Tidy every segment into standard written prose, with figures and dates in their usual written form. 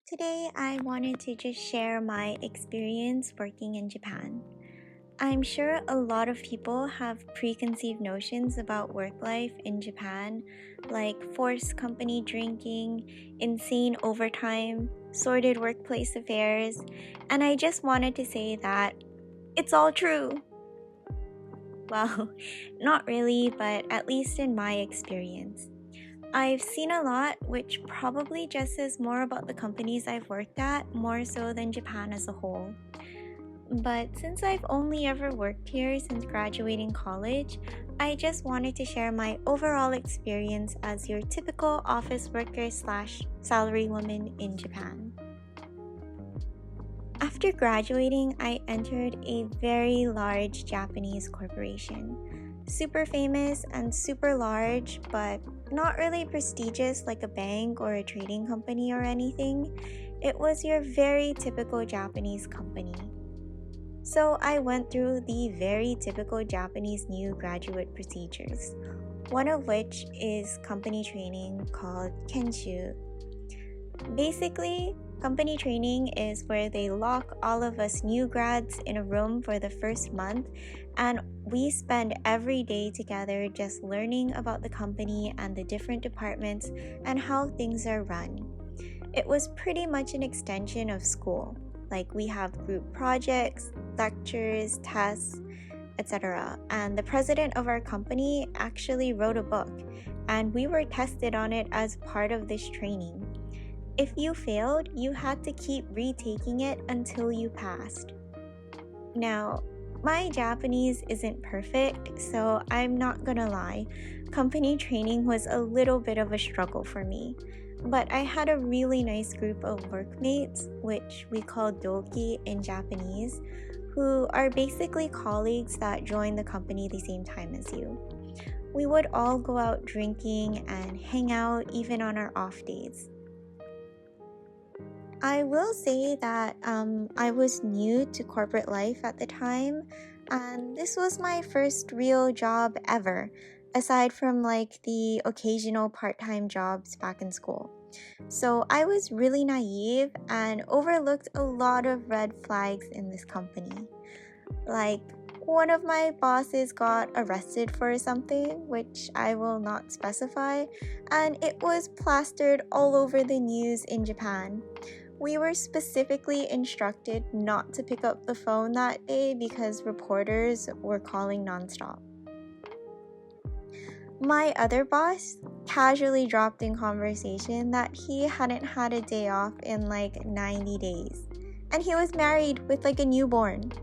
Today, I wanted to just share my experience working in Japan. I'm sure a lot of people have preconceived notions about work life in Japan, like forced company drinking, insane overtime, sordid workplace affairs, and I just wanted to say that it's all true. Well, not really, but at least in my experience. I've seen a lot, which probably just says more about the companies I've worked at, more so than Japan as a whole. But since I've only ever worked here since graduating college, I just wanted to share my overall experience as your typical office worker slash salary woman in Japan. After graduating, I entered a very large Japanese corporation. Super famous and super large, but not really prestigious like a bank or a trading company or anything. It was your very typical Japanese company. So I went through the very typical Japanese new graduate procedures, one of which is company training called Kenshu. Basically, company training is where they lock all of us new grads in a room for the first month, and we spend every day together just learning about the company and the different departments and how things are run. It was pretty much an extension of school. Like, we have group projects, lectures, tests, etc. And the president of our company actually wrote a book, and we were tested on it as part of this training. If you failed, you had to keep retaking it until you passed. Now, my Japanese isn't perfect, so I'm not gonna lie. Company training was a little bit of a struggle for me. But I had a really nice group of workmates, which we call doki in Japanese, who are basically colleagues that join the company the same time as you. We would all go out drinking and hang out even on our off days. I will say that I was new to corporate life at the time, and this was my first real job ever, aside from like the occasional part-time jobs back in school. So I was really naive and overlooked a lot of red flags in this company. Like, one of my bosses got arrested for something, which I will not specify, and it was plastered all over the news in Japan. We were specifically instructed not to pick up the phone that day because reporters were calling nonstop. My other boss casually dropped in conversation that he hadn't had a day off in like 90 days, and he was married with like a newborn.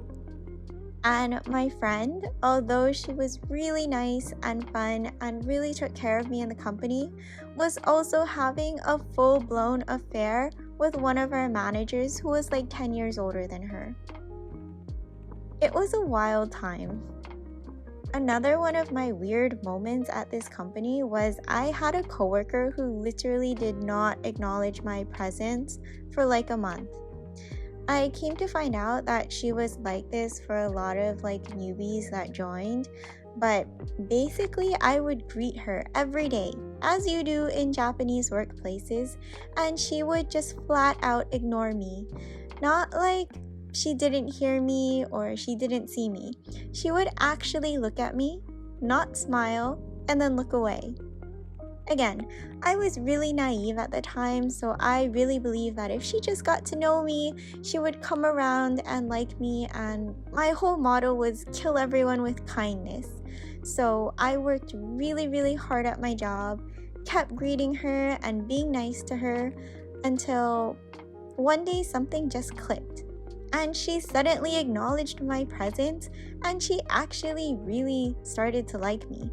And my friend, although she was really nice and fun and really took care of me in the company, was also having a full-blown affair with one of our managers who was like 10 years older than her. It was a wild time. Another one of my weird moments at this company was I had a coworker who literally did not acknowledge my presence for like a month. I came to find out that she was like this for a lot of like newbies that joined, but basically I would greet her every day, as you do in Japanese workplaces, and she would just flat out ignore me. Not like she didn't hear me or she didn't see me. She would actually look at me, not smile, and then look away. Again, I was really naive at the time, so I really believed that if she just got to know me, she would come around and like me, and my whole motto was kill everyone with kindness. So I worked really, really hard at my job, kept greeting her and being nice to her until one day something just clicked. And she suddenly acknowledged my presence, and she actually really started to like me.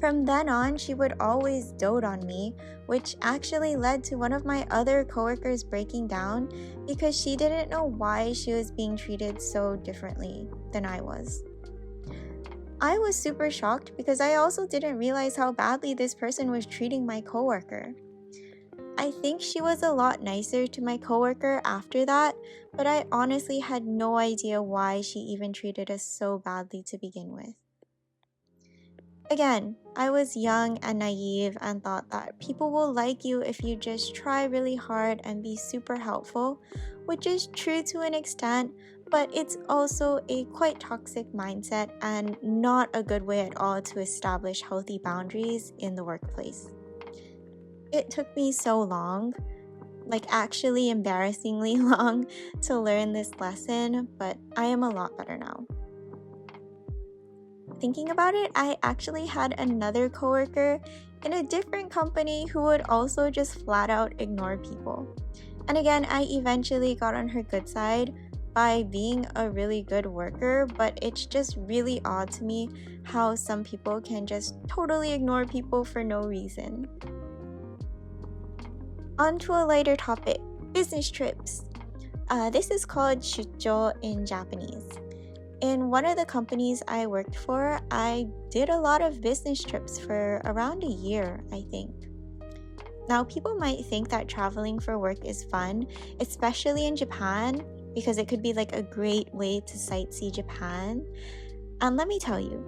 From then on, she would always dote on me, which actually led to one of my other coworkers breaking down because she didn't know why she was being treated so differently than I was. I was super shocked because I also didn't realize how badly this person was treating my coworker. I think she was a lot nicer to my coworker after that, but I honestly had no idea why she even treated us so badly to begin with. Again, I was young and naive and thought that people will like you if you just try really hard and be super helpful, which is true to an extent, but it's also a quite toxic mindset and not a good way at all to establish healthy boundaries in the workplace. It took me so long, like actually embarrassingly long, to learn this lesson, but I am a lot better now. Thinking about it, I actually had another coworker in a different company who would also just flat out ignore people. And again, I eventually got on her good side by being a really good worker, but it's just really odd to me how some people can just totally ignore people for no reason. On to a lighter topic, business trips. This is called shucho in Japanese. In one of the companies I worked for, I did a lot of business trips for around a year, I think. Now, people might think that traveling for work is fun, especially in Japan, because it could be like a great way to sightsee Japan. And let me tell you,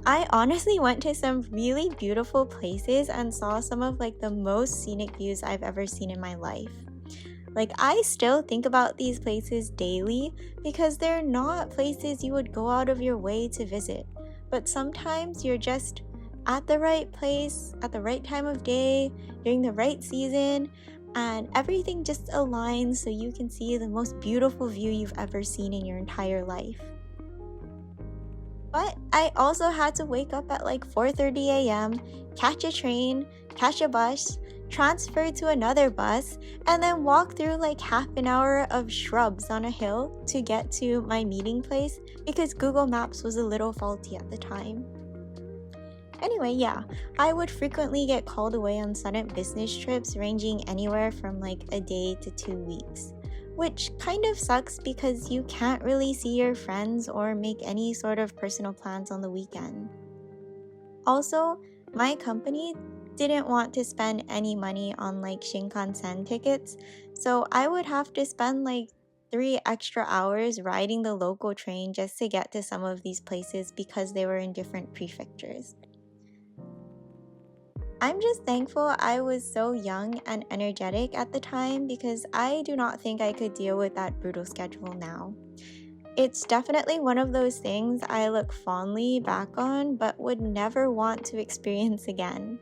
I honestly went to some really beautiful places and saw some of like the most scenic views I've ever seen in my life. Like, I still think about these places daily because they're not places you would go out of your way to visit. But sometimes you're just at the right place, at the right time of day, during the right season, and everything just aligns so you can see the most beautiful view you've ever seen in your entire life. But I also had to wake up at like 4:30 a.m., catch a train, catch a bus, transfer to another bus, and then walk through like half an hour of shrubs on a hill to get to my meeting place because Google Maps was a little faulty at the time. Anyway, yeah, I would frequently get called away on sudden business trips ranging anywhere from like a day to 2 weeks, which kind of sucks because you can't really see your friends or make any sort of personal plans on the weekend. Also, my company didn't want to spend any money on like Shinkansen tickets, so I would have to spend like 3 extra hours riding the local train just to get to some of these places because they were in different prefectures. I'm just thankful I was so young and energetic at the time because I do not think I could deal with that brutal schedule now. It's definitely one of those things I look fondly back on but would never want to experience again.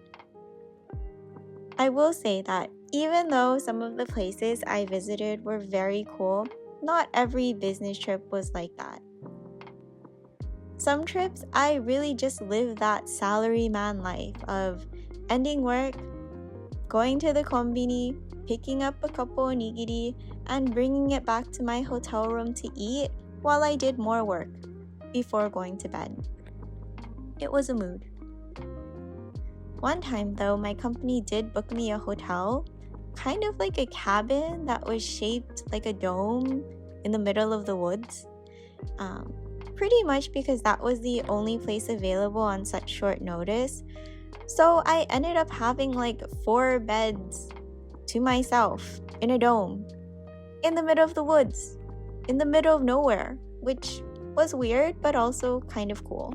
I will say that even though some of the places I visited were very cool, not every business trip was like that. Some trips, I really just lived that salaryman life of ending work, going to the konbini, picking up a couple onigiri, and bringing it back to my hotel room to eat while I did more work before going to bed. It was a mood. One time though, my company did book me a hotel, kind of like a cabin that was shaped like a dome in the middle of the woods. Pretty much because that was the only place available on such short notice. So I ended up having like 4 beds to myself in a dome, in the middle of the woods, in the middle of nowhere, which was weird but also kind of cool.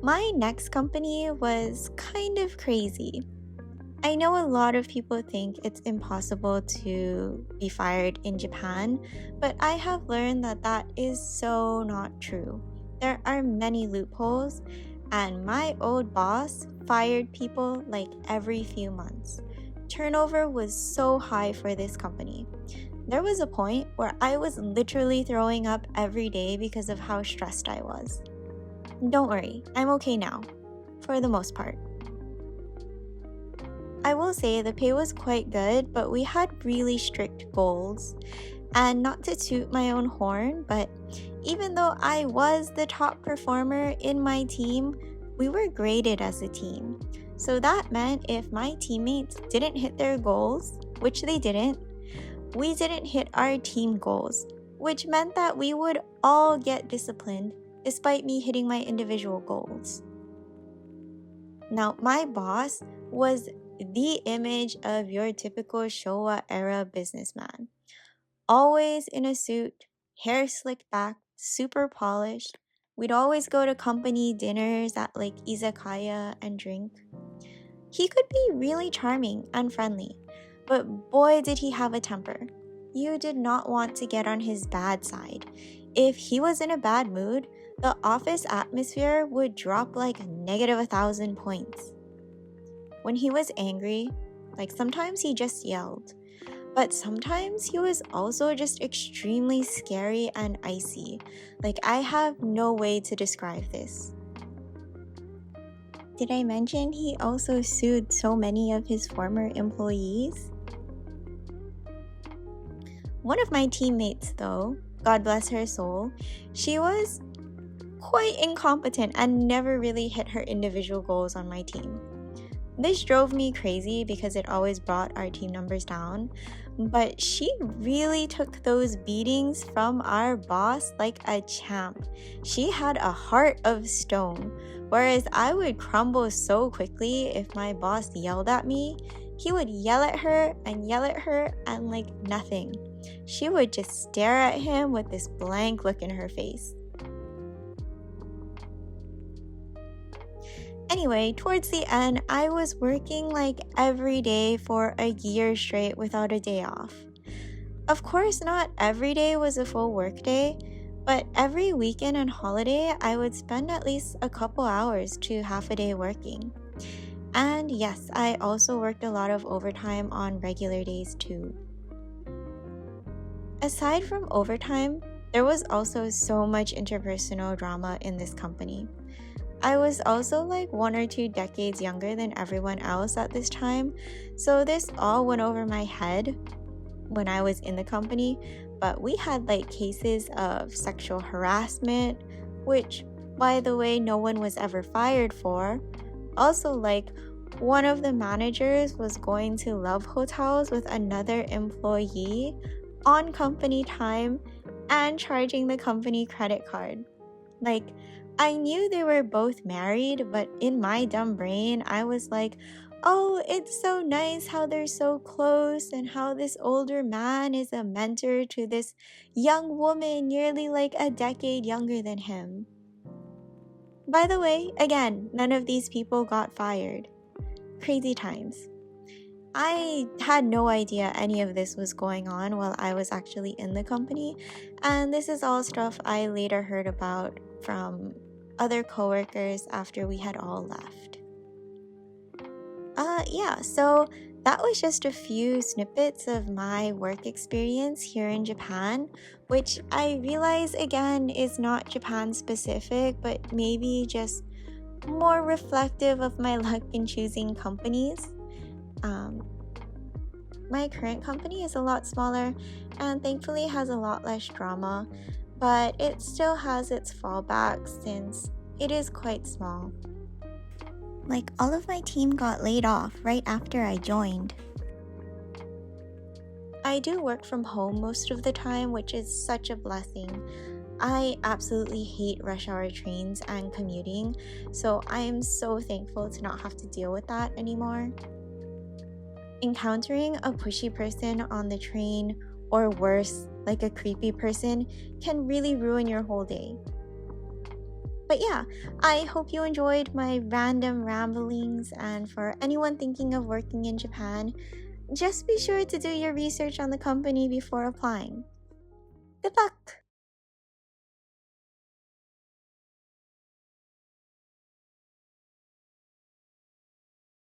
My next company was kind of crazy. I know a lot of people think it's impossible to be fired in Japan, but I have learned that that is so not true. There are many loopholes, and my old boss fired people like every few months. Turnover was so high for this company. There was a point where I was literally throwing up every day because of how stressed I was. Don't worry, I'm okay now, for the most part. I will say the pay was quite good, but we had really strict goals. And not to toot my own horn, but even though I was the top performer in my team, we were graded as a team. So that meant if my teammates didn't hit their goals, which they didn't, we didn't hit our team goals, which meant that we would all get disciplined despite me hitting my individual goals. Now, my boss was the image of your typical Showa era businessman. Always in a suit, hair slicked back, super polished, We'd always go to company dinners at like izakaya and drink. He could be really charming and friendly, but boy did he have a temper. You did not want to get on his bad side. If he was in a bad mood, the office atmosphere would drop like -1,000 points. When he was angry, like sometimes he just yelled, but sometimes he was also just extremely scary and icy. Like I have no way to describe this. Did I mention he also sued so many of his former employees? One of my teammates, though, God bless her soul, she was quite incompetent and never really hit her individual goals on my team. This drove me crazy because it always brought our team numbers down, but she really took those beatings from our boss like a champ. She had a heart of stone, whereas I would crumble so quickly if my boss yelled at me. He would yell at her and like nothing. She would just stare at him with this blank look in her face. Anyway, towards the end, I was working like every day for a year straight without a day off. Of course, not every day was a full work day, but every weekend and holiday, I would spend at least a couple hours to half a day working. And yes, I also worked a lot of overtime on regular days too. Aside from overtime, there was also so much interpersonal drama in this company. I was also like 1 or 2 decades younger than everyone else at this time, so this all went over my head when I was in the company, but we had like cases of sexual harassment, which, by the way, no one was ever fired for. Also, like, one of the managers was going to love hotels with another employee on company time and charging the company credit card. Like, I knew they were both married, but in my dumb brain, I was like, oh, it's so nice how they're so close and how this older man is a mentor to this young woman nearly like a decade younger than him. By the way, again, none of these people got fired. Crazy times. I had no idea any of this was going on while I was actually in the company, and this is all stuff I later heard about from other coworkers after we had all left. So that was just a few snippets of my work experience here in Japan, which I realize again is not Japan specific, but maybe just more reflective of my luck in choosing companies. My current company is a lot smaller and thankfully has a lot less drama, but it still has its fallbacks since it is quite small. Like, all of my team got laid off right after I joined. I do work from home most of the time, which is such a blessing. I absolutely hate rush hour trains and commuting, so I am so thankful to not have to deal with that anymore. Encountering a pushy person on the train, or worse, like a creepy person, can really ruin your whole day. But yeah, I hope you enjoyed my random ramblings, and for anyone thinking of working in Japan, just be sure to do your research on the company before applying. Good luck!